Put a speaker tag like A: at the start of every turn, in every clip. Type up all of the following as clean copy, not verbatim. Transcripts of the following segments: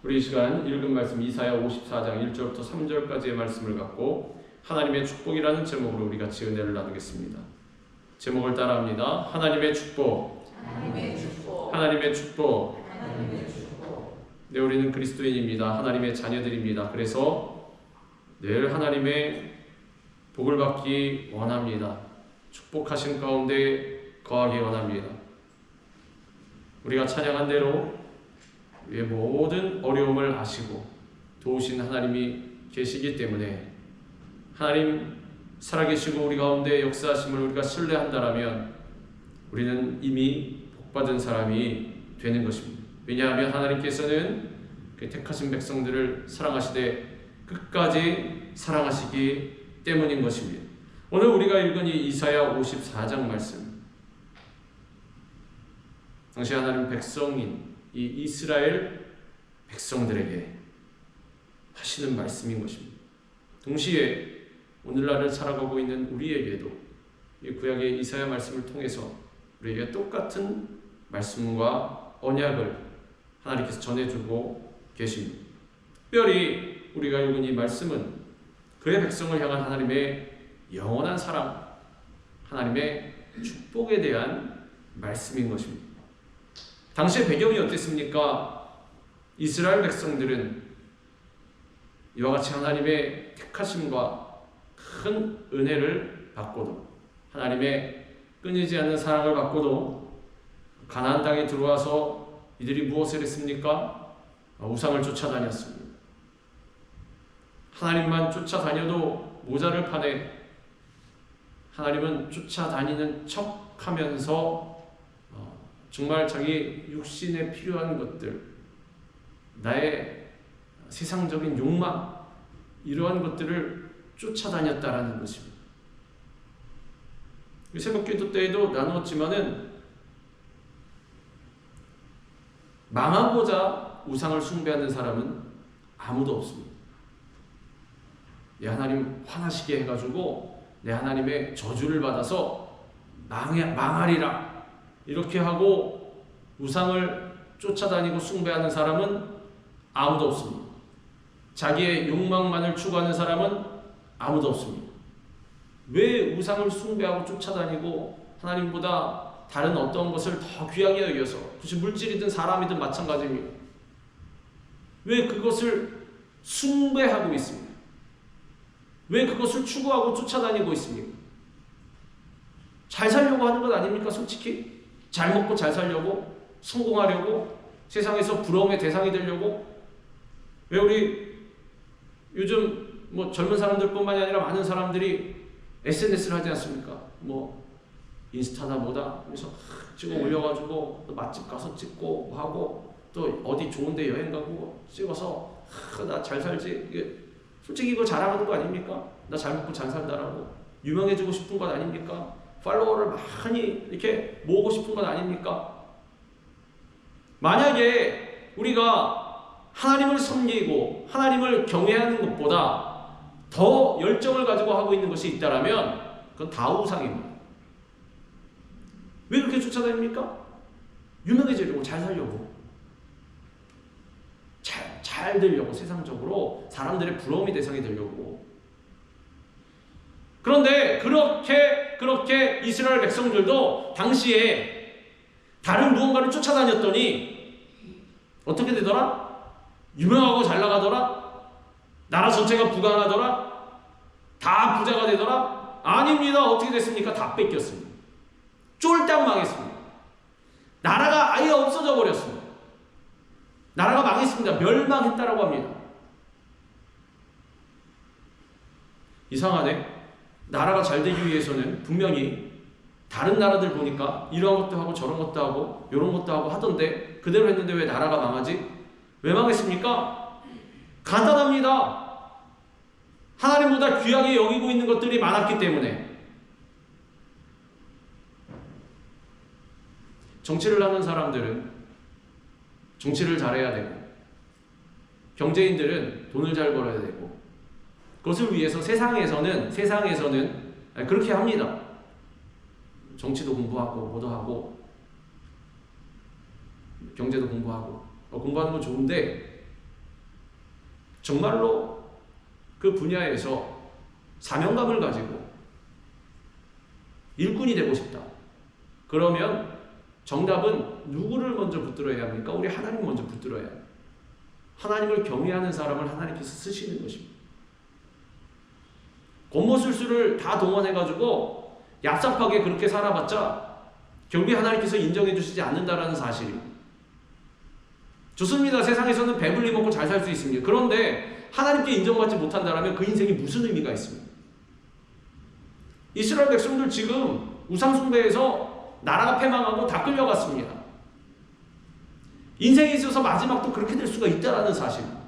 A: 우리 이 시간 읽은 말씀 이사야 54장 1절부터 3절까지의 말씀을 갖고 하나님의 축복이라는 제목으로 우리 같이 은혜를 나누겠습니다. 제목을 따라합니다. 하나님의 축복.
B: 하나님의 축복.
A: 하나님의 축복.
B: 하나님의 축복.
A: 네, 우리는 그리스도인입니다. 하나님의 자녀들입니다. 그래서 늘 하나님의 복을 받기 원합니다. 축복하신 가운데 거하기 원합니다. 우리가 찬양한 대로 우리의 모든 어려움을 아시고 도우신 하나님이 계시기 때문에 하나님 살아계시고 우리 가운데 역사하심을 우리가 신뢰한다라면 우리는 이미 복받은 사람이 되는 것입니다. 왜냐하면 하나님께서는 그 택하신 백성들을 사랑하시되 끝까지 사랑하시기 때문인 것입니다. 오늘 우리가 읽은 이 이사야 54장 말씀, 당시 하나님 백성인 이 이스라엘 백성들에게 하시는 말씀인 것입니다. 동시에 오늘날을 살아가고 있는 우리에게도 이 구약의 이사야 말씀을 통해서 우리에게 똑같은 말씀과 언약을 하나님께서 전해주고 계십니다. 특별히 우리가 읽은 이 말씀은 그의 백성을 향한 하나님의 영원한 사랑, 하나님의 축복에 대한 말씀인 것입니다. 당시의 배경이 어땠습니까? 이스라엘 백성들은 이와 같이 하나님의 택하심과 큰 은혜를 받고도, 하나님의 끊이지 않는 사랑을 받고도 가나안 땅에 들어와서 이들이 무엇을 했습니까? 우상을 쫓아다녔습니다. 하나님만 쫓아다녀도 모자를 파네 하나님은 쫓아다니는 척하면서 정말 자기 육신에 필요한 것들, 나의 세상적인 욕망, 이러한 것들을 쫓아다녔다라는 것입니다. 새벽기도 때에도 나누었지만은 망하고자 우상을 숭배하는 사람은 아무도 없습니다. 내 하나님 화나시게 해가지고 내 하나님의 저주를 받아서 망하리라 이렇게 하고 우상을 쫓아다니고 숭배하는 사람은 아무도 없습니다. 자기의 욕망만을 추구하는 사람은 아무도 없습니다. 왜 우상을 숭배하고 쫓아다니고 하나님보다 다른 어떤 것을 더 귀하게 여겨서, 그것이 물질이든 사람이든 마찬가지입니다. 왜 그것을 숭배하고 있습니까? 왜 그것을 추구하고 쫓아다니고 있습니까? 잘 살려고 하는 것 아닙니까? 솔직히 잘 먹고 잘 살려고, 성공하려고, 세상에서 부러움의 대상이 되려고. 왜 우리 요즘 뭐 젊은 사람들뿐만이 아니라 많은 사람들이 SNS를 하지 않습니까? 뭐 인스타나 뭐다 그래서 찍어 올려가지고 또 맛집 가서 찍고 뭐 하고 또 어디 좋은데 여행 가고 찍어서 나 잘 살지. 이게 솔직히 이거 자랑하는 거 아닙니까? 나 잘 먹고 잘 산다라고 유명해지고 싶은 것 아닙니까? 팔로워를 많이 이렇게 모으고 싶은 것 아닙니까? 만약에 우리가 하나님을 섬기고 하나님을 경외하는 것보다 더 열정을 가지고 하고 있는 것이 있다라면 그건 다 우상입니다. 왜 그렇게 쫓아다닙니까? 유명해지려고, 잘 살려고, 잘 되려고, 세상적으로 사람들의 부러움의 대상이 되려고. 그런데 그렇게 이스라엘 백성들도 당시에 다른 무언가를 쫓아다녔더니 어떻게 되더라? 유명하고 잘 나가더라? 나라 전체가 부강하더라? 다 부자가 되더라? 아닙니다. 어떻게 됐습니까? 다 뺏겼습니다. 쫄딱 망했습니다. 나라가 아예 없어져 버렸습니다. 나라가 망했습니다. 멸망했다라고 합니다. 이상하네. 나라가 잘 되기 위해서는 분명히 다른 나라들 보니까 이런 것도 하고 저런 것도 하고 이런 것도 하고 하던데 그대로 했는데 왜 나라가 망하지? 왜 망했습니까? 간단합니다. 하나님보다 귀하게 여기고 있는 것들이 많았기 때문에. 정치를 하는 사람들은 정치를 잘해야 되고, 경제인들은 돈을 잘 벌어야 되고, 그것을 위해서 세상에서는 그렇게 합니다. 정치도 공부하고 뭐도 하고 경제도 공부하고 공부하는 건 좋은데 정말로 그 분야에서 사명감을 가지고 일꾼이 되고 싶다. 그러면 정답은 누구를 먼저 붙들어야 합니까? 우리 하나님 먼저 붙들어야 합니다. 하나님을 경외하는 사람을 하나님께서 쓰시는 것입니다. 곤모술수를 다 동원해가지고 얍삽하게 그렇게 살아봤자 결국에 하나님께서 인정해 주시지 않는다라는 사실입니다. 좋습니다. 세상에서는 배불리 먹고 잘 살 수 있습니다. 그런데 하나님께 인정받지 못한다면 그 인생이 무슨 의미가 있습니까? 이스라엘 백성들 지금 우상숭배에서 나라가 패망하고 다 끌려갔습니다. 인생에 있어서 마지막도 그렇게 될 수가 있다는 사실입니다.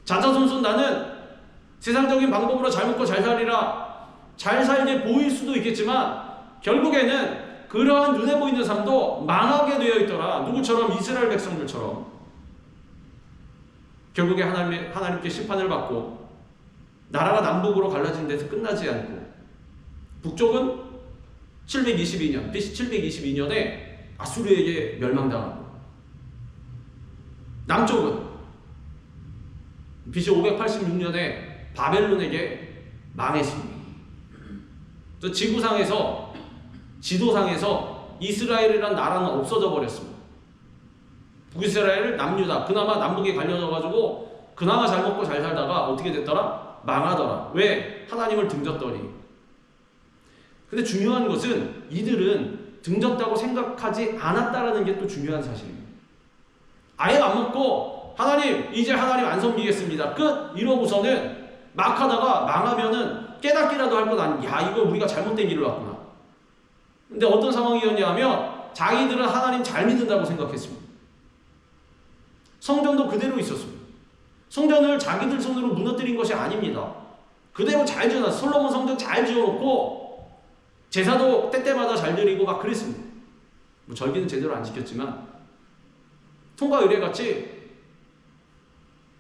A: 자자손손 나는 세상적인 방법으로 잘 먹고 잘 살리라, 잘 살게 보일 수도 있겠지만 결국에는 그러한 눈에 보이는 삶도 망하게 되어 있더라. 누구처럼? 이스라엘 백성들처럼. 결국에 하나님께 심판을 받고 나라가 남북으로 갈라진 데서 끝나지 않고 북쪽은 722년, BC 722년에 아수르에게 멸망당하고 남쪽은 BC 586년에 바벨론에게 망했습니다. 또 지구상에서 지도상에서 이스라엘이라는 나라는 없어져 버렸습니다. 북이스라엘, 남유다 그나마 남북이 갈려져가지고 그나마 잘 먹고 잘 살다가 어떻게 됐더라? 망하더라. 왜? 하나님을 등졌더니. 근데 중요한 것은 이들은 등졌다고 생각하지 않았다라는 게 또 중요한 사실입니다. 아예 안 먹고 하나님 이제 하나님 안 섬기겠습니다. 끝! 이러고서는 막 하다가 망하면은 깨닫기라도 할 것 아니, 야 이거 우리가 잘못된 길을 왔구나. 근데 어떤 상황이었냐면 자기들은 하나님 잘 믿는다고 생각했습니다. 성전도 그대로 있었습니다. 성전을 자기들 손으로 무너뜨린 것이 아닙니다. 그대로 잘 지어놨어요. 솔로몬 성전 잘 지어놓고 제사도 때때마다 잘 드리고 막 그랬습니다. 뭐 절기는 제대로 안 지켰지만 통과 의례같이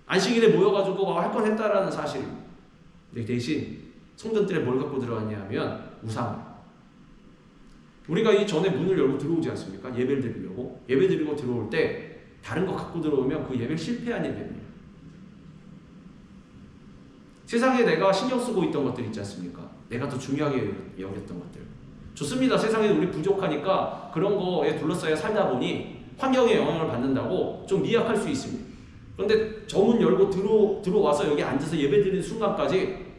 A: 안식일에 모여가지고 막 할 건 했다라는 사실입니다. 근데 대신 성전들에 뭘 갖고 들어왔냐 하면 우상. 우리가 이 전에 문을 열고 들어오지 않습니까? 예배를 드리려고. 예배 드리고 들어올 때 다른 거 갖고 들어오면 그 예배를 실패한 예배입니다. 세상에 내가 신경 쓰고 있던 것들 있지 않습니까? 내가 더 중요하게 여겼던 것들. 좋습니다. 세상에 우리 부족하니까 그런 거에 둘러싸여 살다 보니 환경에 영향을 받는다고 좀 미약할 수 있습니다. 그런데 저 문 열고 들어와서 여기 앉아서 예배 드리는 순간까지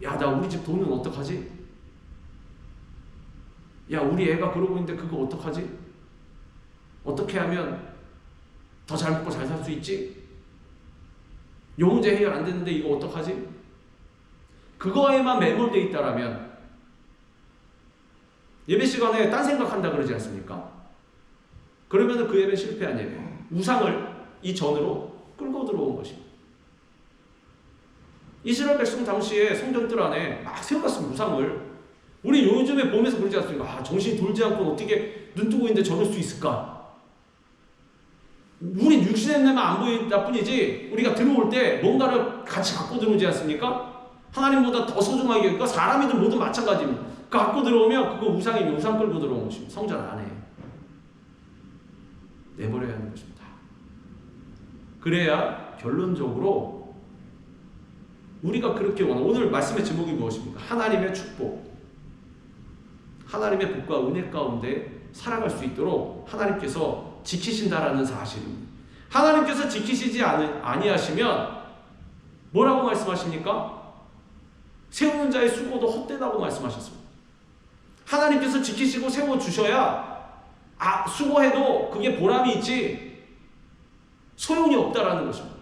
A: 야, 나 우리 집 돈은 어떡하지? 야, 우리 애가 그러고 있는데 그거 어떡하지? 어떻게 하면 더 잘 먹고 잘 살 수 있지? 요 문제 해결 안 되는데 이거 어떡하지? 그거에만 매몰되어 있다라면 예배 시간에 딴 생각한다 그러지 않습니까? 그러면 그 예배 실패한 예배. 우상을 이 전으로 끌고 들어온 것입니다. 이스라엘 백성 당시에 성전들 안에 막 세워놨습니다. 우상을. 우리 요즘에 보면서 그러지 않습니까? 아, 정신이 돌지 않고 어떻게 눈 뜨고 있는데 저럴 수 있을까? 우리 육신의 눈에만 안 보인다 뿐이지 우리가 들어올 때 뭔가를 같이 갖고 들어오지 않습니까? 하나님보다 더 소중하게, 그러니까 사람이든 뭐든 마찬가지입니다. 갖고 들어오면 그거 우상이면 우상 끌고 들어온 것입니다. 성전 안에 내버려야 하는 것입니다. 그래야 결론적으로 우리가 그렇게 오늘 말씀의 제목이 무엇입니까? 하나님의 축복, 하나님의 복과 은혜 가운데 살아갈 수 있도록 하나님께서 지키신다라는 사실입니다. 하나님께서 지키시지 아니하시면 뭐라고 말씀하십니까? 세우는 자의 수고도 헛되다고 말씀하셨습니다. 하나님께서 지키시고 세워주셔야 수고해도 그게 보람이 있지 소용이 없다라는 것입니다.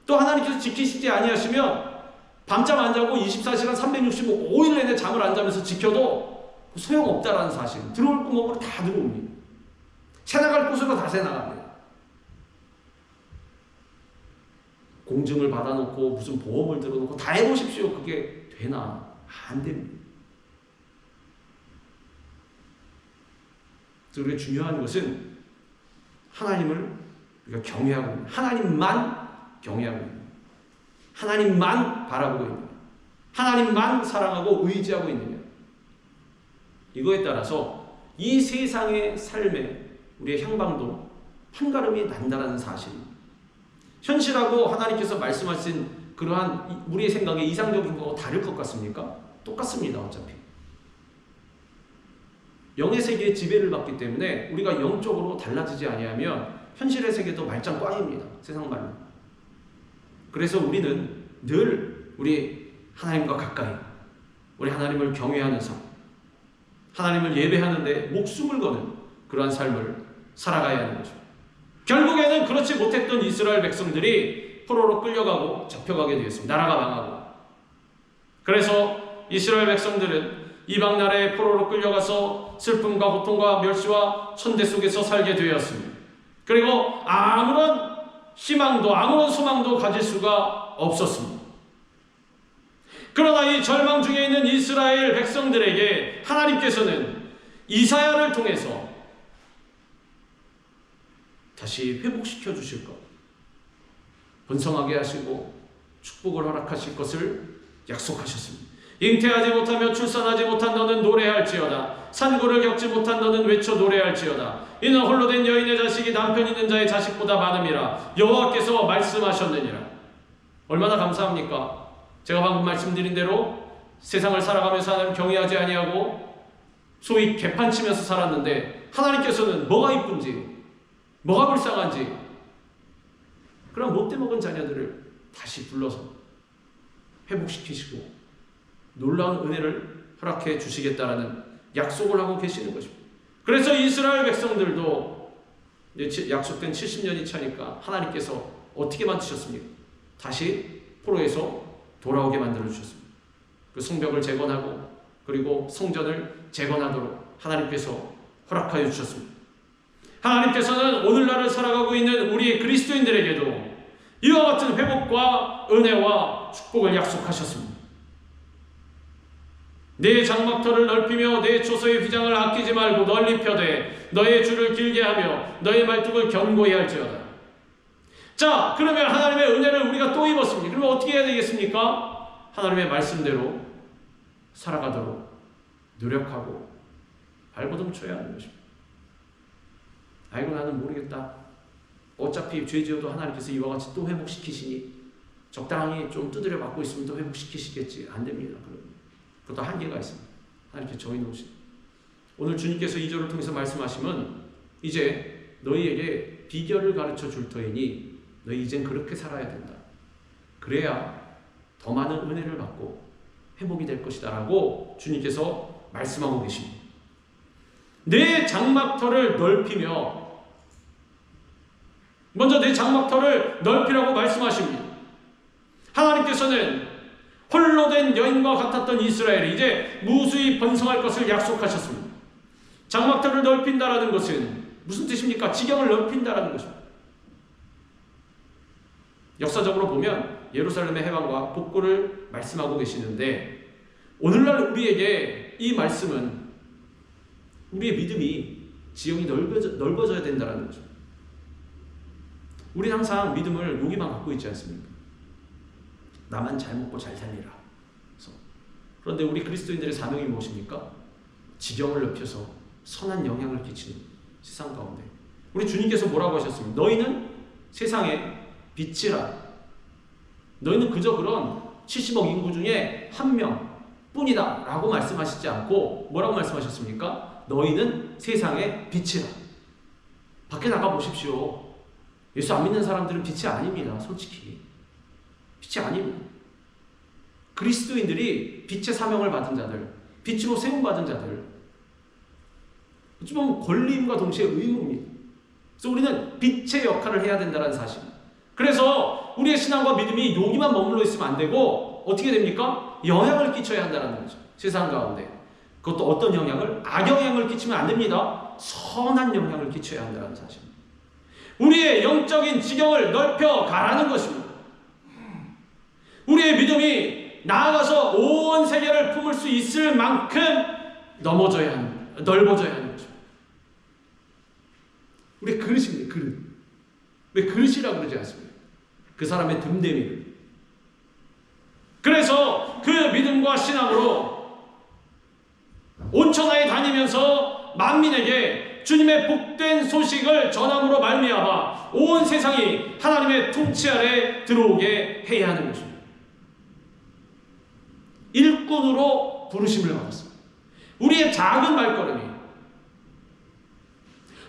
A: 또 하나님께서 지키시지 아니하시면 밤잠 안 자고 24시간 365일 내내 잠을 안 자면서 지켜도 소용없다라는 사실. 들어올 구멍으로 다 들어옵니다. 새나갈 곳으로 다 새나갑니다. 공증을 받아놓고 무슨 보험을 들어놓고 다 해보십시오. 그게 되나? 안 됩니다. 그래서 중요한 것은 하나님을 우리가 경외하고 있는, 하나님만 경외하고 있는, 하나님만 바라보고 있는, 하나님만 사랑하고 의지하고 있느냐. 이거에 따라서 이 세상의 삶에 우리의 향방도 한가름이 난다라는 사실입니다. 현실하고 하나님께서 말씀하신 그러한 우리의 생각에 이상적인 거하고 다를 것 같습니까? 똑같습니다. 어차피 영의 세계의 지배를 받기 때문에 우리가 영적으로 달라지지 아니하면 현실의 세계도 말짱 꽝입니다. 세상 말로. 그래서 우리는 늘 우리 하나님과 가까이, 우리 하나님을 경외하는 삶, 하나님을 예배하는데 목숨을 거는 그러한 삶을 살아가야 하는 거죠. 결국에는 그렇지 못했던 이스라엘 백성들이 포로로 끌려가고 잡혀가게 되었습니다. 나라가 망하고. 그래서 이스라엘 백성들은 이방 나라의 포로로 끌려가서 슬픔과 고통과 멸시와 천대 속에서 살게 되었습니다. 그리고 아무런 희망도 아무런 소망도 가질 수가 없었습니다. 그러나 이 절망 중에 있는 이스라엘 백성들에게 하나님께서는 이사야를 통해서 다시 회복시켜 주실 것, 번성하게 하시고 축복을 허락하실 것을 약속하셨습니다. 잉태하지 못하며 출산하지 못한 너는 노래할지어다. 산고를 겪지 못한 너는 외쳐 노래할지어다. 이는 홀로 된 여인의 자식이 남편 있는 자의 자식보다 많음이라 여호와께서 말씀하셨느니라. 얼마나 감사합니까? 제가 방금 말씀드린 대로 세상을 살아가면서 하나님 경외하지 아니하고 소위 개판치면서 살았는데 하나님께서는 뭐가 이쁜지 뭐가 불쌍한지 그런 못돼 먹은 자녀들을 다시 불러서 회복시키시고 놀라운 은혜를 허락해 주시겠다라는 약속을 하고 계시는 것입니다. 그래서 이스라엘 백성들도 약속된 70년이 차니까 하나님께서 어떻게 만드셨습니까? 다시 포로에서 돌아오게 만들어 주셨습니다. 그 성벽을 재건하고 그리고 성전을 재건하도록 하나님께서 허락하여 주셨습니다. 하나님께서는 오늘날을 살아가고 있는 우리 그리스도인들에게도 이와 같은 회복과 은혜와 축복을 약속하셨습니다. 내 장막터를 넓히며 내 초소의 휘장을 아끼지 말고 널리 펴되 너의 줄을 길게 하며 너의 말뚝을 견고히 할지어다. 자, 그러면 하나님의 은혜를 우리가 또 입었습니다. 그러면 어떻게 해야 되겠습니까? 하나님의 말씀대로 살아가도록 노력하고 발버둥쳐야 하는 것입니다. 아이고 나는 모르겠다. 어차피 죄 지어도 하나님께서 이와 같이 또 회복시키시니 적당히 좀 두드려 맞고 있으면 또 회복시키시겠지. 안 됩니다. 그것도 한계가 있습니다. 하나님께 정해놓으신. 오늘 주님께서 2절을 통해서 말씀하시면 이제 너희에게 비결을 가르쳐 줄 터이니 너희 이젠 그렇게 살아야 된다. 그래야 더 많은 은혜를 받고 회복이 될 것이다 라고 주님께서 말씀하고 계십니다. 내 장막터를 넓히며 먼저 내 장막터를 넓히라고 말씀하십니다. 하나님께서는 홀로 된 여인과 같았던 이스라엘이 이제 무수히 번성할 것을 약속하셨습니다. 장막터를 넓힌다라는 것은 무슨 뜻입니까? 지경을 넓힌다라는 것입니다. 역사적으로 보면 예루살렘의 해방과 복구를 말씀하고 계시는데 오늘날 우리에게 이 말씀은 우리의 믿음이 지형이 넓어져야 된다는 거죠. 우리는 항상 믿음을 여기만 갖고 있지 않습니까? 나만 잘 먹고 잘 살리라. 그런데 우리 그리스도인들의 사명이 무엇입니까? 지경을 넓혀서 선한 영향을 끼치는 세상 가운데. 우리 주님께서 뭐라고 하셨습니까? 너희는 세상의 빛이라. 너희는 그저 그런 70억 인구 중에 한 명뿐이다 라고 말씀하시지 않고 뭐라고 말씀하셨습니까? 너희는 세상의 빛이라. 밖에 나가 보십시오. 예수 안 믿는 사람들은 빛이 아닙니다. 솔직히. 빛이 아닙니다. 그리스도인들이 빛의 사명을 받은 자들, 빛으로 세움받은 자들, 어찌 보면 권리임과 동시에 의무입니다. 그래서 우리는 빛의 역할을 해야 된다는 사실. 그래서 우리의 신앙과 믿음이 여기만 머물러 있으면 안 되고 어떻게 됩니까? 영향을 끼쳐야 한다는 거죠. 세상 가운데. 그것도 어떤 영향을? 악영향을 끼치면 안 됩니다. 선한 영향을 끼쳐야 한다는 사실. 우리의 영적인 지경을 넓혀 가라는 것입니다. 우리의 믿음이 나아가서 온 세계를 품을 수 있을 만큼 넓어져야 하는 것입니다. 우리 그릇입니다. 그릇. 왜 그릇이라고 그러지 않습니까? 그 사람의 됨됨이를. 그래서 그 믿음과 신앙으로 온 천하에 다니면서 만민에게 주님의 복된 소식을 전함으로 말미암아 온 세상이 하나님의 통치 아래 들어오게 해야 하는 것입니다. 일꾼으로 부르심을 받았습니다. 우리의 작은 발걸음이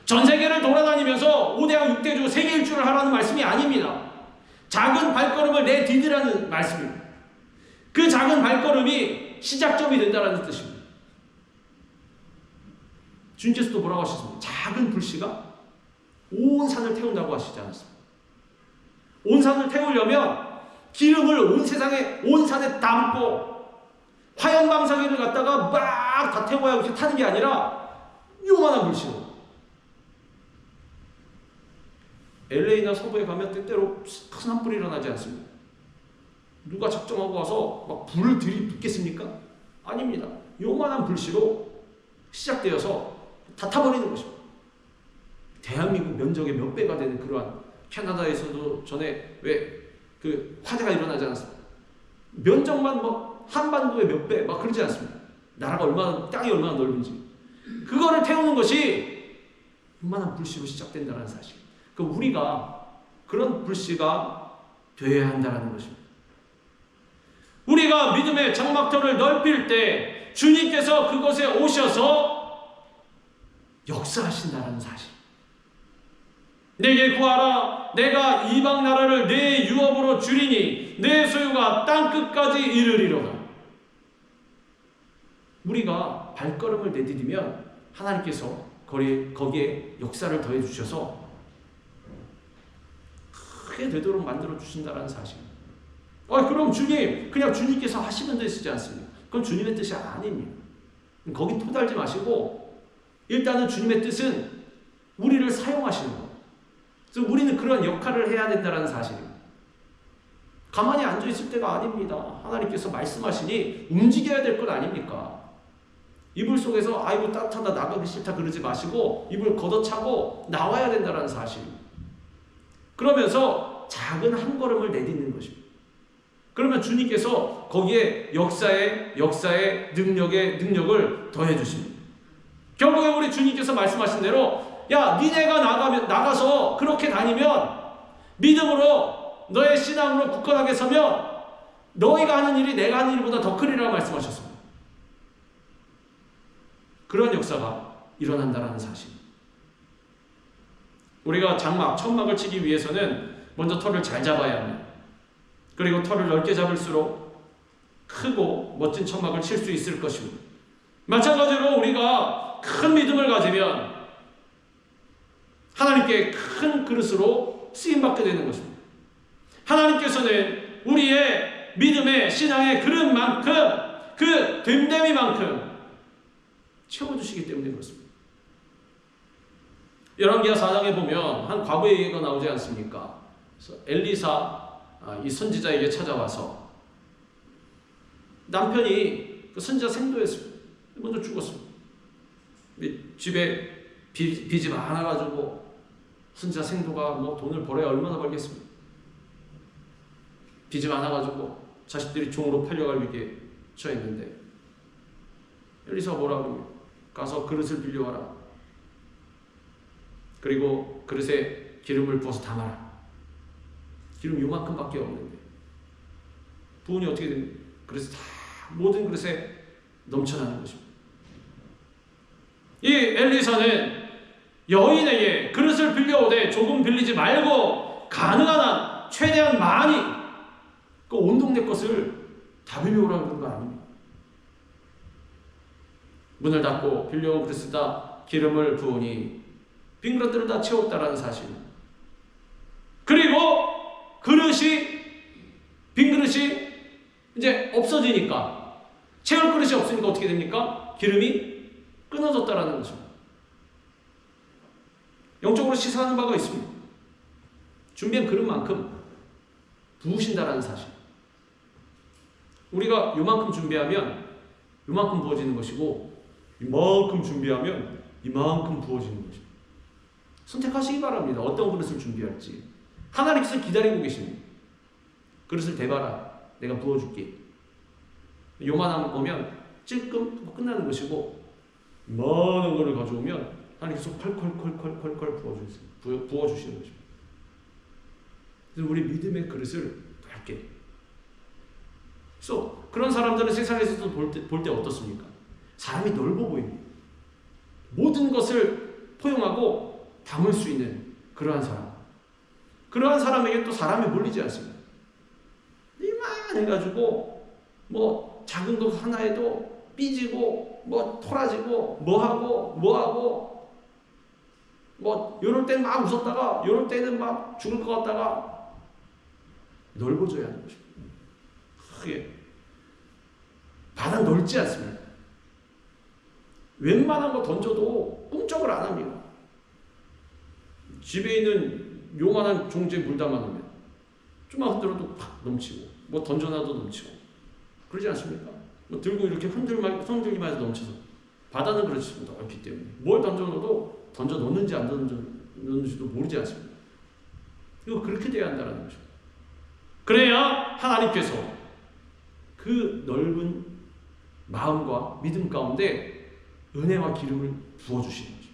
A: 전 세계를 돌아다니면서 5대왕 6대주 세계 일주를 하라는 말씀이 아닙니다. 작은 발걸음을 내디디라는 말씀입니다. 그 작은 발걸음이 시작점이 된다는 뜻입니다. 주님께서도 뭐라고 하셨습니까? 작은 불씨가 온 산을 태운다고 하시지 않았습니까? 온 산을 태우려면 기름을 온 세상에, 온 산에 담고 화염방사기를 갖다가 막 다 태워야 이렇게 타는 게 아니라 요만한 불씨로. LA나 서부에 가면 때때로 큰 산불이 일어나지 않습니다. 누가 작정하고 와서 막 불을 들이붓겠습니까? 아닙니다. 요만한 불씨로 시작되어서 다 타버리는 것입니다. 대한민국 면적의 몇 배가 되는 그러한, 캐나다에서도 전에 왜 그 화재가 일어나지 않았습니까? 면적만 뭐 한반도의 몇 배 막 그러지 않습니다. 나라가 얼마나, 땅이 얼마나 넓은지 그거를 태우는 것이 요만한 불씨로 시작된다는 사실. 그 우리가 그런 불씨가 되어야 한다는 것입니다. 우리가 믿음의 장막터를 넓힐 때 주님께서 그곳에 오셔서 역사하신다는 사실. 내게 구하라. 내가 이방 나라를 내 유업으로 주리니 내 소유가 땅끝까지 이르리로다. 우리가 발걸음을 내디디면 하나님께서 거기에 역사를 더해 주셔서 크게 되도록 만들어 주신다는 사실. 그럼 주님, 그냥 주님께서 하시는 데 쓰지 않습니다. 그건 주님의 뜻이 아닙니다. 거기 토달지 마시고 일단은 주님의 뜻은 우리를 사용하시는 것. 그래서 우리는 그런 역할을 해야 된다는 사실입니다. 가만히 앉아있을 때가 아닙니다. 하나님께서 말씀하시니 움직여야 될 것 아닙니까? 이불 속에서 아이고 따뜻하다 나가기 싫다 그러지 마시고 이불 걷어차고 나와야 된다는 사실. 그러면서 작은 한 걸음을 내딛는 것입니다. 그러면 주님께서 거기에 역사의 능력을 더해 주십니다. 결국에 우리 주님께서 말씀하신 대로 야, 니네가 나가서 그렇게 다니면 믿음으로 너의 신앙으로 굳건하게 서면 너희가 하는 일이 내가 하는 일보다 더 크리라고 말씀하셨습니다. 그런 역사가 일어난다는 사실. 우리가 천막을 치기 위해서는 먼저 털을 잘 잡아야 합니다. 그리고 털을 넓게 잡을수록 크고 멋진 천막을 칠 수 있을 것입니다. 마찬가지로 우리가 큰 믿음을 가지면 하나님께 큰 그릇으로 쓰임받게 되는 것입니다. 하나님께서는 우리의 믿음의 신앙의 그릇만큼 그 됨됨이만큼 채워주시기 때문에 그렇습니다. 열왕기하 4장에 보면 한 과거의 예가 나오지 않습니까? 그래서 엘리사 이 선지자에게 찾아와서 남편이 그 선지자 생도했습니다. 먼저 죽었습니다. 집에 빚이 많아가지고 선지자 생도가 뭐 돈을 벌어야 얼마나 벌겠습니까? 빚이 많아가지고 자식들이 종으로 팔려갈 위기에 처했는데 엘리사가 뭐라고 합니까? 가서 그릇을 빌려와라. 그리고 그릇에 기름을 부어서 담아라. 기름 요만큼밖에 없는데 부은이 어떻게 됩니까? 그래서 다 모든 그릇에 넘쳐나는 것입니다. 이 엘리사는 여인에게 그릇을 빌려오되 조금 빌리지 말고 가능한 한 최대한 많이 그 온 동네 것을 다 빌려오라는 그런 거 아닙니다. 문을 닫고 빌려온 그릇에다 기름을 부으니 빈 그릇들을 다 채웠다라는 사실. 그리고 빈 그릇이 이제 없어지니까, 채울 그릇이 없으니까 어떻게 됩니까? 기름이 끊어졌다라는 것입니다. 영적으로 시사하는 바가 있습니다. 준비한 그릇만큼 부으신다라는 사실. 우리가 요만큼 준비하면 요만큼 부어지는 것이고, 이만큼 준비하면 이만큼 부어지는 것입니다. 선택하시기 바랍니다. 어떤 그릇을 준비할지. 하나님께서 기다리고 계십니다. 그릇을 대봐라. 내가 부어줄게. 요만한 오면 찔끔 끝나는 것이고, 이만한 거를 가져오면 하나님께서 콸콸콸콸콸콸 부어주시는 거죠. 그래서 우리 믿음의 그릇을 넓게. 그래서 그런 사람들은 세상에서도 볼 때 어떻습니까? 사람이 넓어 보입니다. 모든 것을 포용하고 담을 수 있는 그러한 사람. 그러한 사람에게 또 사람이 몰리지 않습니다. 이만해가지고 뭐 작은 것 하나에도 삐지고 뭐 토라지고 뭐하고 뭐 이럴 때는 막 웃었다가 이럴 때는 막 죽을 것 같다가 넓어져야 하는 것입니다. 크게 바닥 넓지 않습니다. 웬만한 거 던져도 꿈쩍을 안 합니다. 집에 있는 요만한 종지에 물 담아놓으면 좀만 흔들어도 팍 넘치고 뭐 던져놔도 넘치고 그러지 않습니까? 뭐 들고 이렇게 흔들기만 해도 넘쳐서. 바다는 그렇지 넓기 때문에 뭘 던져놓어도 던져 놓는지 안 던져 놓는지도 모르지 않습니까? 이거 그렇게 돼야 한다는 거죠. 그래야 하나님께서 그 넓은 마음과 믿음 가운데 은혜와 기름을 부어주시는 거죠.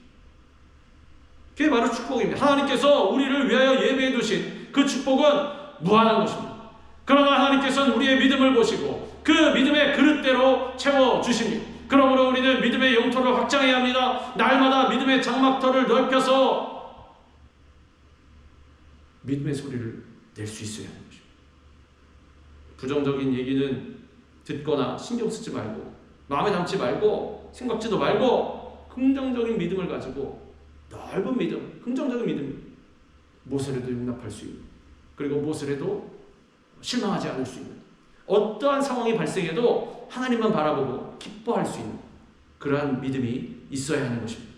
A: 그게 바로 축복입니다. 하나님께서 우리를 위하여 예배해 두신 그 축복은 무한한 것입니다. 그러나 하나님께서는 우리의 믿음을 보시고 그 믿음의 그릇대로 채워주십니다. 그러므로 우리는 믿음의 영토를 확장해야 합니다. 날마다 믿음의 장막터를 넓혀서 믿음의 소리를 낼 수 있어야 하는 것입니다. 부정적인 얘기는 듣거나 신경 쓰지 말고 마음에 담지 말고 생각지도 말고 긍정적인 믿음을 가지고 넓은 믿음, 긍정적인 믿음, 무엇을 해도 용납할 수 있는, 그리고 무엇을 해도 실망하지 않을 수 있는, 어떠한 상황이 발생해도 하나님만 바라보고 기뻐할 수 있는 그러한 믿음이 있어야 하는 것입니다.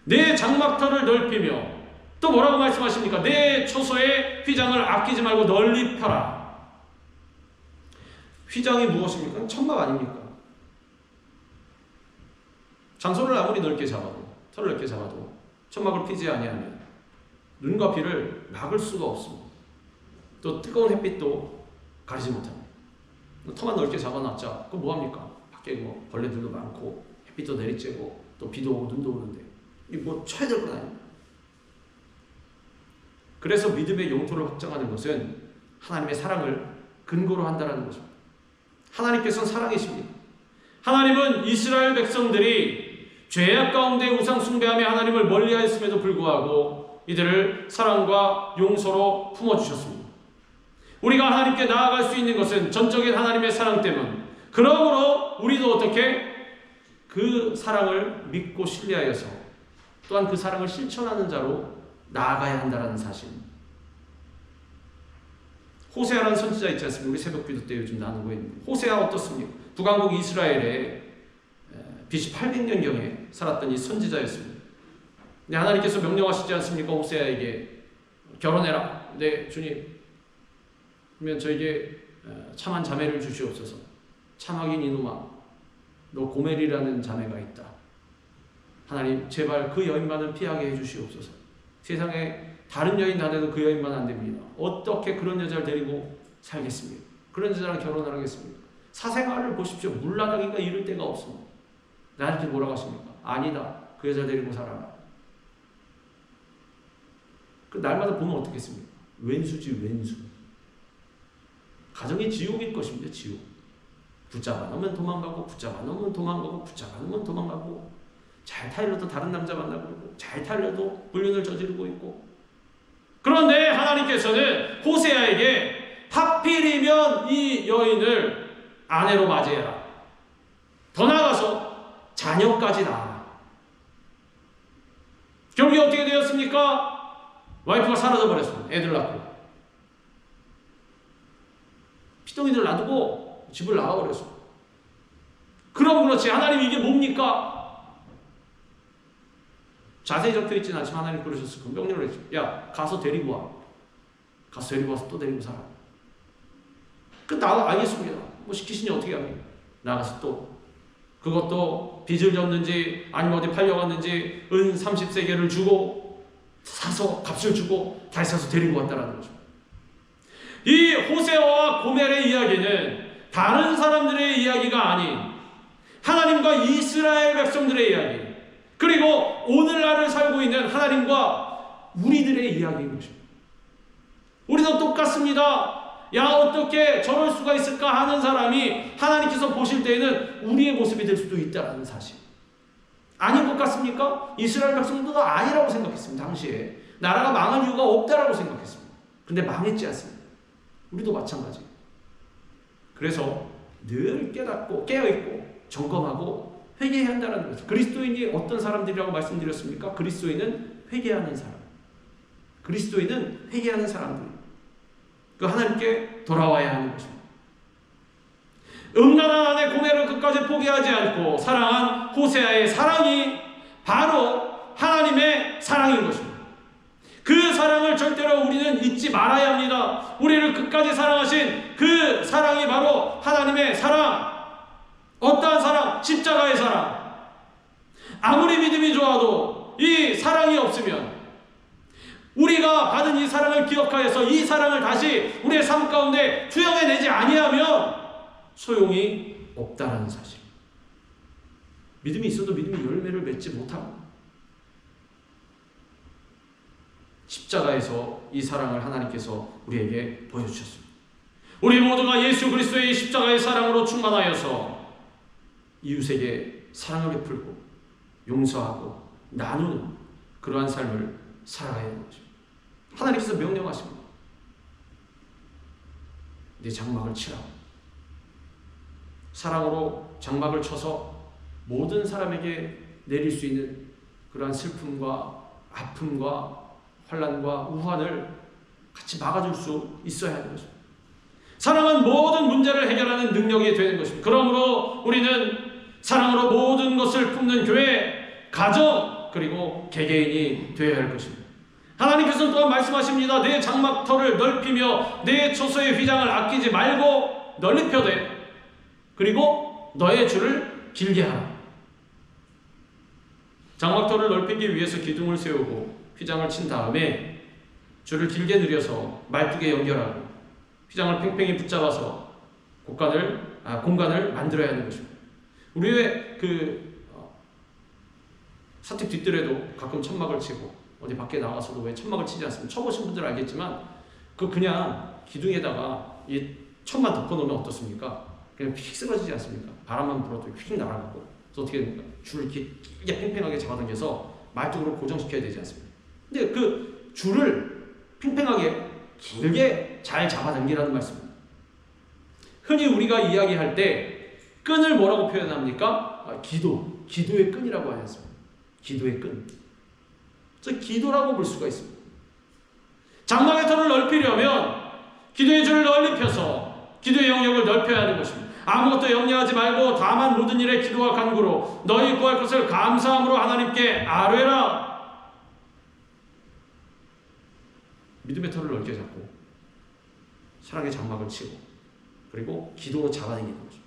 A: 내 장막터를 넓히며 또 뭐라고 말씀하십니까? 내 초소의 휘장을 아끼지 말고 널리 펴라. 휘장이 무엇입니까? 천막 아닙니까? 장소를 아무리 넓게 잡아도, 털을 넓게 잡아도 천막을 피지 아니하면 눈과 귀를 막을 수가 없습니다. 또 뜨거운 햇빛도 가리지 못합니다. 터만 넓게 잡아놨자 그럼 뭐합니까? 밖에 뭐 벌레들도 많고 햇빛도 내리쬐고 또 비도 오고 눈도 오는데 이 뭐 쳐야 될 건 아닙니다. 그래서 믿음의 영토를 확장하는 것은 하나님의 사랑을 근거로 한다는 것입니다. 하나님께서는 사랑이십니다. 하나님은 이스라엘 백성들이 죄악 가운데 우상 숭배하며 하나님을 멀리하였음에도 불구하고 이들을 사랑과 용서로 품어주셨습니다. 우리가 하나님께 나아갈 수 있는 것은 전적인 하나님의 사랑 때문. 그러므로 우리도 어떻게 그 사랑을 믿고 신뢰하여서 또한 그 사랑을 실천하는 자로 나아가야 한다는 사실. 호세아라는 선지자 있지 않습니까? 우리 새벽기도 때 요즘 나누고 있는 호세아 어떻습니까? 북왕국 이스라엘에 BC 800년경에 살았던 이 선지자였습니다. 근데 하나님께서 명령하시지 않습니까? 호세아에게 결혼해라. 네, 주님. 그러면 저에게 참한 자매를 주시옵소서. 참하긴 이놈아, 너 고멜이라는 자매가 있다. 하나님 제발 그 여인만은 피하게 해주시옵소서. 세상에 다른 여인 다 돼도 그 여인만 안 됩니다. 어떻게 그런 여자를 데리고 살겠습니까? 그런 여자랑 결혼을 하겠습니까? 사생활을 보십시오. 물나가기가 이를 데가 없습니다. 나한테 뭐라고 하십니까? 아니다. 그 여자 데리고 살아라. 그 날마다 보면 어떻겠습니까? 왼수지 왼수. 가정이 지옥일 것입니다. 지옥. 붙잡아 놓으면 도망가고 붙잡아 놓으면 도망가고 붙잡아 놓으면 도망가고 잘 타일러도 다른 남자 만나고 그러고 잘 타일러도 불륜을 저지르고 있고. 그런데 하나님께서는 호세아에게 하필이면 이 여인을 아내로 맞이해라. 더 나아가서 자녀까지 낳아라. 결국에 어떻게 되었습니까? 와이프가 사라져 버렸습니다. 애들 낳고. 피덩이들 놔두고 집을 나가버렸습니다. 그럼 그렇지. 하나님 이게 뭡니까? 자세히 적혀있지는 않지만 하나님 그러셨을 거예요. 명령을 했죠. 야, 가서 데리고 와. 가서 데리고 와서 또 데리고 살아. 나가 알겠습니다. 뭐 시키시니 어떻게 합니까? 나가서 또 그것도 빚을 졌는지 아니면 어디 팔려갔는지 은 30세겔을 주고 사서 값을 주고 다시 사서 데리고 왔다라는 거죠. 이 호세아와 고멜의 이야기는 다른 사람들의 이야기가 아닌 하나님과 이스라엘 백성들의 이야기, 그 그리고 오늘날을 살고 있는 하나님과 우리들의 이야기인 것입니다. 우리도 똑같습니다. 야, 어떻게 저럴 수가 있을까 하는 사람이 하나님께서 보실 때에는 우리의 모습이 될 수도 있다는 사실. 아닌 것 같습니까? 이스라엘 백성들도 아니라고 생각했습니다. 당시에 나라가 망할 이유가 없다라고 생각했습니다. 근데 망했지 않습니까? 우리도 마찬가지. 그래서 늘 깨닫고 깨어있고 점검하고 회개해야 한다는 거죠. 그리스도인이 어떤 사람들이라고 말씀드렸습니까? 그리스도인은 회개하는 사람. 그리스도인은 회개하는 사람들. 그 하나님께 돌아와야 하는 것입니다. 음란한 아내 고멜을 끝까지 포기하지 않고 사랑한 호세아의 사랑이 바로 하나님의 사랑인 것입니다. 그 사랑을 절대로 우리는 잊지 말아야 합니다. 우리를 끝까지 사랑하신 그 사랑이 바로 하나님의 사랑. 어떠한 사랑? 십자가의 사랑. 아무리 믿음이 좋아도 이 사랑이 없으면, 우리가 받은 이 사랑을 기억하여서 이 사랑을 다시 우리의 삶 가운데 투영해내지 아니하면 소용이 없다라는 사실. 믿음이 있어도 믿음이 열매를 맺지 못합니다. 십자가에서 이 사랑을 하나님께서 우리에게 보여주셨습니다. 우리 모두가 예수 그리스도의 십자가의 사랑으로 충만하여서 이웃에게 사랑을 베풀고 용서하고 나누는 그러한 삶을 살아가야 하는 것입니다. 하나님께서 명령하십니다. 네 장막을 치라. 사랑으로 장막을 쳐서 모든 사람에게 내릴 수 있는 그러한 슬픔과 아픔과 환난과 우환을 같이 막아줄 수 있어야 하는 것입니다. 사랑은 모든 문제를 해결하는 능력이 되는 것입니다. 그러므로 우리는 사랑으로 모든 것을 품는 교회, 가정, 그리고 개개인이 되어야 할 것입니다. 하나님께서는 또한 말씀하십니다. 내 장막터를 넓히며 내 초소의 휘장을 아끼지 말고 널리 펴되 그리고 너의 줄을 길게 하라. 장막터를 넓히기 위해서 기둥을 세우고 휘장을 친 다음에 줄을 길게 늘여서 말뚝에 연결하고 휘장을 팽팽히 붙잡아서 공간을 만들어야 하는 것입니다. 우리의 사택 뒷뜰에도 가끔 천막을 치고 어디 밖에 나가서도 왜 천막을 치지 않습니까? 쳐보신 분들은 알겠지만 그냥 기둥에다가 이 천만 덮어놓으면 어떻습니까? 그냥 휙 쓰러지지 않습니까? 바람만 불어도 휙 날아가고. 그래서 어떻게 됩니까? 줄을 길게 팽팽하게 잡아당겨서 말뚝으로 고정시켜야 되지 않습니까? 근데 그 줄을 팽팽하게 길게 잘 잡아당기라는 말씀입니다. 흔히 우리가 이야기할 때 끈을 뭐라고 표현합니까? 기도의 끈이라고 하지 않습니까? 기도의 끈. 그래서 기도라고 볼 수가 있습니다. 장막의 터를 넓히려면 기도의 줄을 널리 펴서 기도의 영역을 넓혀야 하는 것입니다. 아무것도 염려하지 말고 다만 모든 일에 기도와 간구로 너희 구할 것을 감사함으로 하나님께 아뢰라. 믿음의 터를 넓게 잡고 사랑의 장막을 치고 그리고 기도로 잡아당기는 거죠.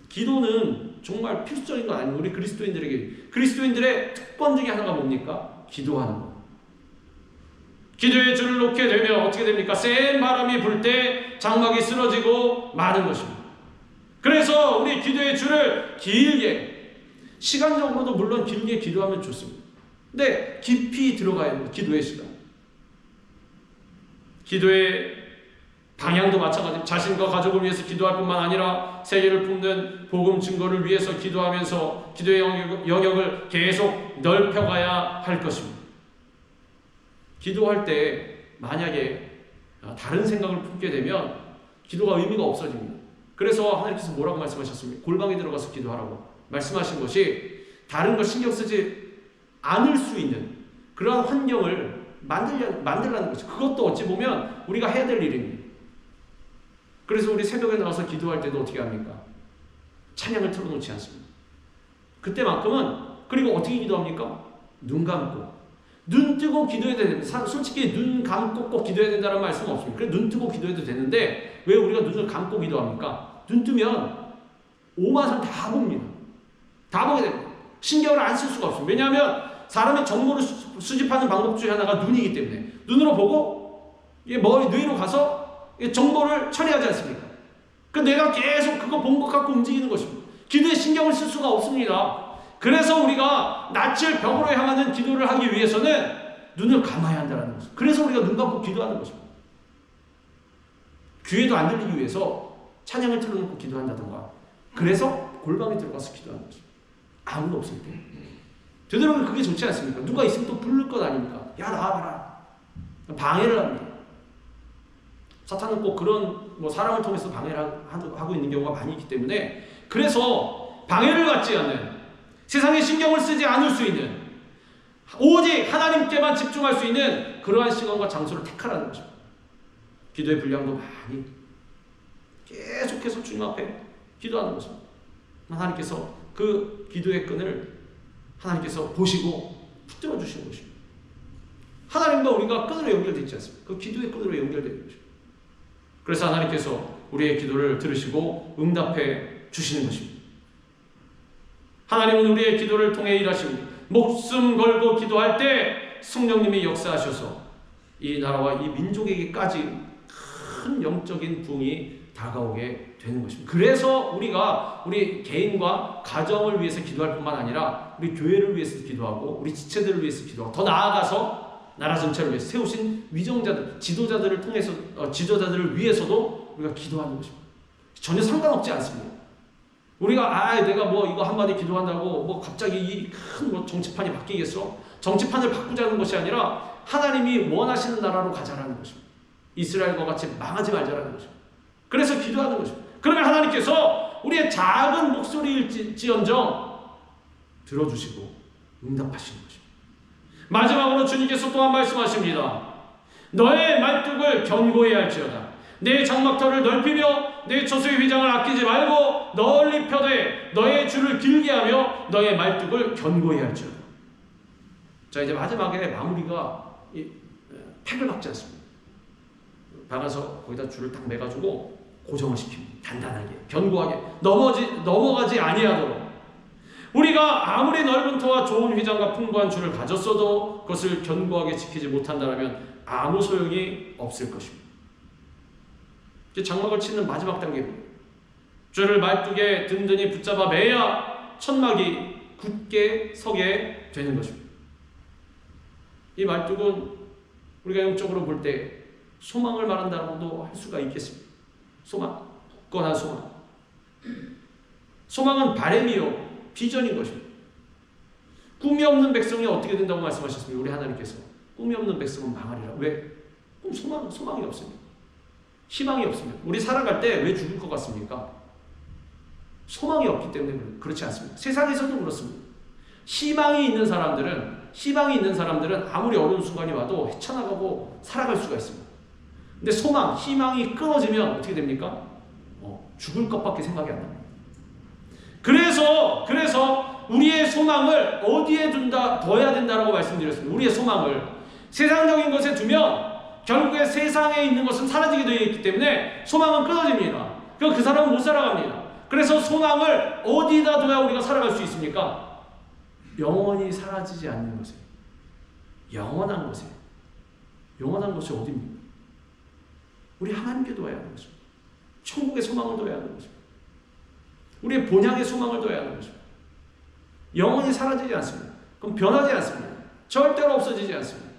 A: 기도는 정말 필수적인 건 아니고 우리 그리스도인들의 특권 중에 하나가 뭡니까? 기도하는 것. 기도의 줄을 놓게 되면 어떻게 됩니까? 센 바람이 불 때 장막이 쓰러지고 마는 것입니다. 그래서 우리 기도의 줄을 길게, 시간적으로도 물론 길게 기도하면 좋습니다. 근데 깊이 들어가야 합니다. 기도의 시간. 기도의 방향도 마찬가지입니다. 자신과 가족을 위해서 기도할 뿐만 아니라 세계를 품는 복음 증거를 위해서 기도하면서 기도의 영역을 계속 넓혀가야 할 것입니다. 기도할 때 만약에 다른 생각을 품게 되면 기도가 의미가 없어집니다. 그래서 하나님께서 뭐라고 말씀하셨습니까? 골방에 들어가서 기도하라고 말씀하신 것이 다른 거 신경 쓰지 않을 수 있는 그러한 환경을 만들라는 거죠. 그것도 어찌 보면 우리가 해야 될 일입니다. 그래서 우리 새벽에 나와서 기도할 때도 어떻게 합니까? 찬양을 틀어놓지 않습니다. 그때만큼은. 그리고 어떻게 기도합니까? 눈 감고 눈 뜨고 기도해야 됩니다. 솔직히 눈 감고 꼭 기도해야 된다는 말씀은 없습니다. 그래 눈 뜨고 기도해도 되는데 왜 우리가 눈을 감고 기도합니까? 눈 뜨면 오만상 다 봅니다. 다 보게 됩니다. 신경을 안 쓸 수가 없습니다. 왜냐하면 사람이 정보를 수집하는 방법 중에 하나가 눈이기 때문에 눈으로 보고 머리 뇌로 가서 정보를 처리하지 않습니까? 그 내가 계속 그거 본 것 갖고 움직이는 것입니다. 기도에 신경을 쓸 수가 없습니다. 그래서 우리가 낯을 벽으로 향하는 기도를 하기 위해서는 눈을 감아야 한다는 거죠. 그래서 우리가 눈 감고 기도하는 것입니다. 귀에도 안 들리기 위해서 찬양을 틀어놓고 기도한다던가, 그래서 골방에 들어가서 기도하는 거죠. 아무도 없을 때. 되도록이면 그게 좋지 않습니까? 누가 있으면 또 부를 것 아닙니까? 야, 나와봐라. 방해를 합니다. 사탄은 꼭 그런 사람을 통해서 방해를 하고 있는 경우가 많이 있기 때문에, 그래서 방해를 받지 않는, 세상에 신경을 쓰지 않을 수 있는, 오직 하나님께만 집중할 수 있는 그러한 시간과 장소를 택하라는 거죠. 기도의 분량도 많이 계속해서 주님 앞에 기도하는 거죠. 하나님께서 그 기도의 끈을 하나님께서 보시고 붙들어 주시는 것입니다. 하나님과 우리가 끈으로 연결되어 있지 않습니까? 그 기도의 끈으로 연결되는 것입니다. 그래서 하나님께서 우리의 기도를 들으시고 응답해 주시는 것입니다. 하나님은 우리의 기도를 통해 일하십니다. 목숨 걸고 기도할 때 성령님이 역사하셔서 이 나라와 이 민족에게까지 큰 영적인 부흥이 다가오게 되는 것입니다. 그래서 우리가 우리 개인과 가정을 위해서 기도할 뿐만 아니라 우리 교회를 위해서 기도하고 우리 지체들을 위해서 기도하고, 더 나아가서 나라 전체를 위해서 세우신 위정자들, 지도자들을 통해서 지도자들을 위해서도 우리가 기도하는 것입니다. 전혀 상관없지 않습니다. 우리가 내가 이거 한마디 기도한다고 갑자기 이 큰 정치판이 바뀌겠어? 정치판을 바꾸자는 것이 아니라 하나님이 원하시는 나라로 가자라는 것입니다. 이스라엘과 같이 망하지 말자라는 것입니다. 그래서 기도하는 것입니다. 그러면 하나님께서 우리의 작은 목소리일지언정 들어주시고 응답하시는 것입니다. 마지막으로 주님께서 또한 말씀하십니다. 너의 말뚝을 견고히 할지어다. 내 장막터를 넓히며 내 처소의 휘장을 아끼지 말고 널리 펴되 너의 줄을 길게 하며 너의 말뚝을 견고히 할지어다. 자, 이제 마지막에 마무리가 팩을 박지 않습니다. 박아서 거기다 줄을 딱 매가지고 고정을 시킵니다. 단단하게, 견고하게, 넘어가지 아니하도록. 우리가 아무리 넓은 터와 좋은 휘장과 풍부한 줄을 가졌어도 그것을 견고하게 지키지 못한다면 아무 소용이 없을 것입니다. 이제 장막을 치는 마지막 단계입니다. 줄을 말뚝에 든든히 붙잡아 매야 천막이 굳게 서게 되는 것입니다. 이 말뚝은 우리가 영적으로 볼 때 소망을 말한다고도 할 수가 있겠습니다. 소망, 굳건한 소망. 소망은 바람이요 비전인 것입니다. 꿈이 없는 백성이 어떻게 된다고 말씀하셨습니까? 우리 하나님께서 꿈이 없는 백성은 망하리라. 왜? 소망이 없습니다. 희망이 없습니다. 우리 살아갈 때 왜 죽을 것 같습니까? 소망이 없기 때문에 그렇지 않습니다. 세상에서도 그렇습니다. 희망이 있는 사람들은 아무리 어려운 순간이 와도 헤쳐나가고 살아갈 수가 있습니다. 근데 소망, 희망이 끊어지면 어떻게 됩니까? 죽을 것밖에 생각이 안 납니다. 그래서 우리의 소망을 어디에 둬야 된다라고 말씀드렸습니다. 우리의 소망을 세상적인 것에 두면 결국에 세상에 있는 것은 사라지게 되어 있기 때문에 소망은 끊어집니다. 그 사람은 못 살아갑니다. 그래서 소망을 어디다 둬야 우리가 살아갈 수 있습니까? 영원히 사라지지 않는 것에, 영원한 것에. 영원한 것이 어디입니까? 우리 하나님께 둬야 하는 것입니다. 천국의 소망을 둬야 하는 것입니다. 우리의 본향의 소망을 둬야 하는 것입니다. 영원히 사라지지 않습니다. 그럼 변하지 않습니다. 절대로 없어지지 않습니다.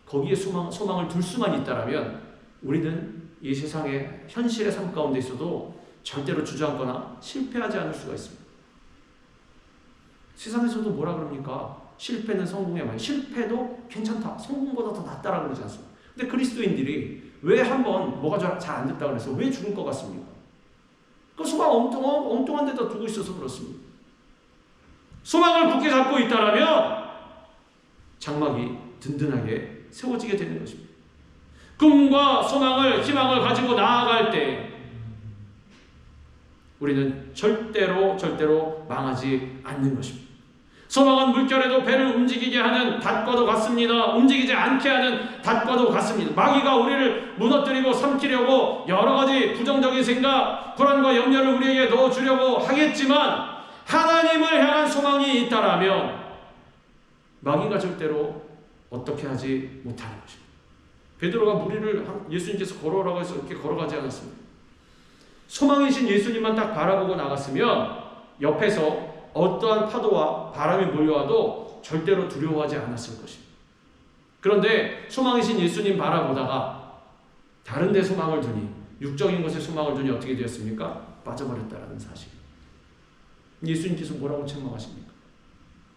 A: 거기에 소망을 둘 수만 있다면 우리는 이 세상의 현실의 삶 가운데 있어도 절대로 주저앉거나 실패하지 않을 수가 있습니다. 세상에서도 뭐라 그럽니까? 실패는 성공의 말. 실패도 괜찮다. 성공보다 더 낫다라고 그러지 않습니까? 근데 그리스도인들이 왜 한번 뭐가 잘 안 됐다고 그래서 왜 죽을 것 같습니까? 그 소망 엉뚱한 데다 두고 있어서 그렇습니다. 소망을 굳게 잡고 있다면 장막이 든든하게 세워지게 되는 것입니다. 꿈과 소망을, 희망을 가지고 나아갈 때 우리는 절대로 망하지 않는 것입니다. 소망은 물결에도 배를 움직이게 하는 닷과도 같습니다. 움직이지 않게 하는 닷과도 같습니다. 마귀가 우리를 무너뜨리고 삼키려고 여러 가지 부정적인 생각, 불안과 염려를 우리에게 넣어주려고 하겠지만 하나님을 향한 소망이 있다라면 마귀가 절대로 어떻게 하지 못하는 것입니다. 베드로가 무리를 예수님께서 걸어오라고 해서 이렇게 걸어가지 않았습니다. 소망이신 예수님만 딱 바라보고 나갔으면 옆에서 어떠한 파도와 바람이 몰려와도 절대로 두려워하지 않았을 것입니다. 그런데 소망이신 예수님 바라보다가 다른 데 소망을 두니, 육적인 것에 소망을 두니 어떻게 되었습니까? 빠져버렸다라는 사실. 예수님께서 뭐라고 책망하십니까?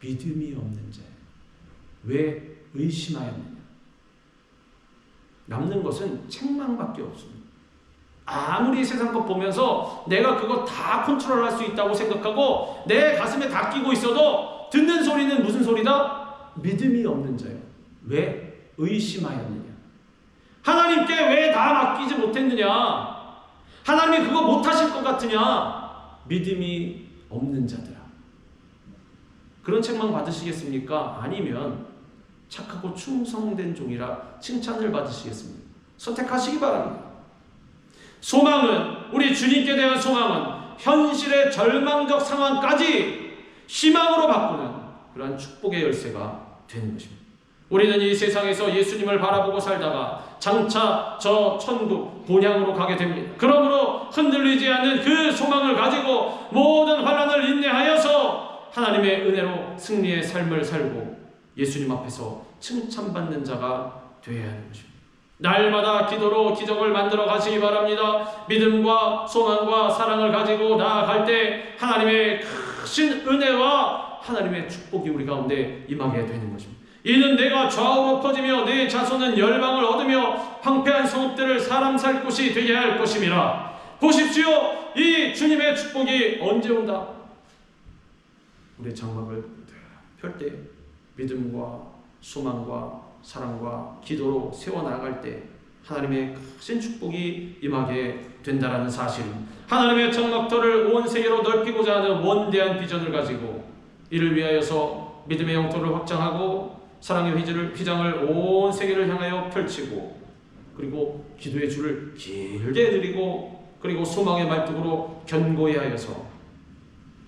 A: 믿음이 없는 자, 왜 의심하였느냐? 남는 것은 책망밖에 없습니다. 아무리 세상 것 보면서 내가 그거 다 컨트롤할 수 있다고 생각하고 내 가슴에 다 끼고 있어도 듣는 소리는 무슨 소리다? 믿음이 없는 자요. 왜 의심하였느냐? 하나님께 왜 다 맡기지 못했느냐? 하나님이 그거 못하실 것 같으냐? 믿음이 없는 자들아. 그런 책망 받으시겠습니까? 아니면 착하고 충성된 종이라 칭찬을 받으시겠습니까? 선택하시기 바랍니다. 소망은, 우리 주님께 대한 소망은 현실의 절망적 상황까지 희망으로 바꾸는 그러한 축복의 열쇠가 되는 것입니다. 우리는 이 세상에서 예수님을 바라보고 살다가 장차 저 천국 본향으로 가게 됩니다. 그러므로 흔들리지 않는 그 소망을 가지고 모든 환난을 인내하여서 하나님의 은혜로 승리의 삶을 살고 예수님 앞에서 칭찬받는 자가 되어야 하는 것입니다. 날마다 기도로 기적을 만들어 가시기 바랍니다. 믿음과 소망과 사랑을 가지고 나아갈 때 하나님의 크신 은혜와 하나님의 축복이 우리 가운데 임하게 되는 것입니다. 이는 내가 좌우로 퍼지며 내 자손은 열방을 얻으며 황폐한 성읍들을 사람 살 곳이 되게 할 것임이라. 보십시오, 이 주님의 축복이 언제 온다? 우리 장막을 펼 때 믿음과 소망과 사랑과 기도로 세워나갈 때 하나님의 크신 축복이 임하게 된다는 사실, 하나님의 장막터를 온 세계로 넓히고자 하는 원대한 비전을 가지고 이를 위하여서 믿음의 영토를 확장하고 사랑의 휘장을 온 세계를 향하여 펼치고, 그리고 기도의 줄을 길게 늘리고, 그리고 소망의 말뚝으로 견고히 하여서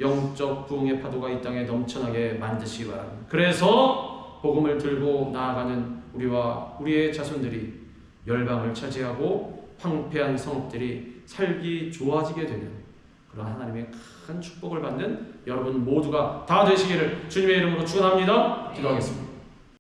A: 영적 부흥의 파도가 이 땅에 넘쳐나게 만드시기 바랍니다. 그래서 복음을 들고 나아가는 우리와 우리의 자손들이 열방을 차지하고 황폐한 성읍들이 살기 좋아지게 되는 그런 하나님의 큰 축복을 받는 여러분 모두가 다 되시기를 주님의 이름으로 축원합니다. 기도하겠습니다.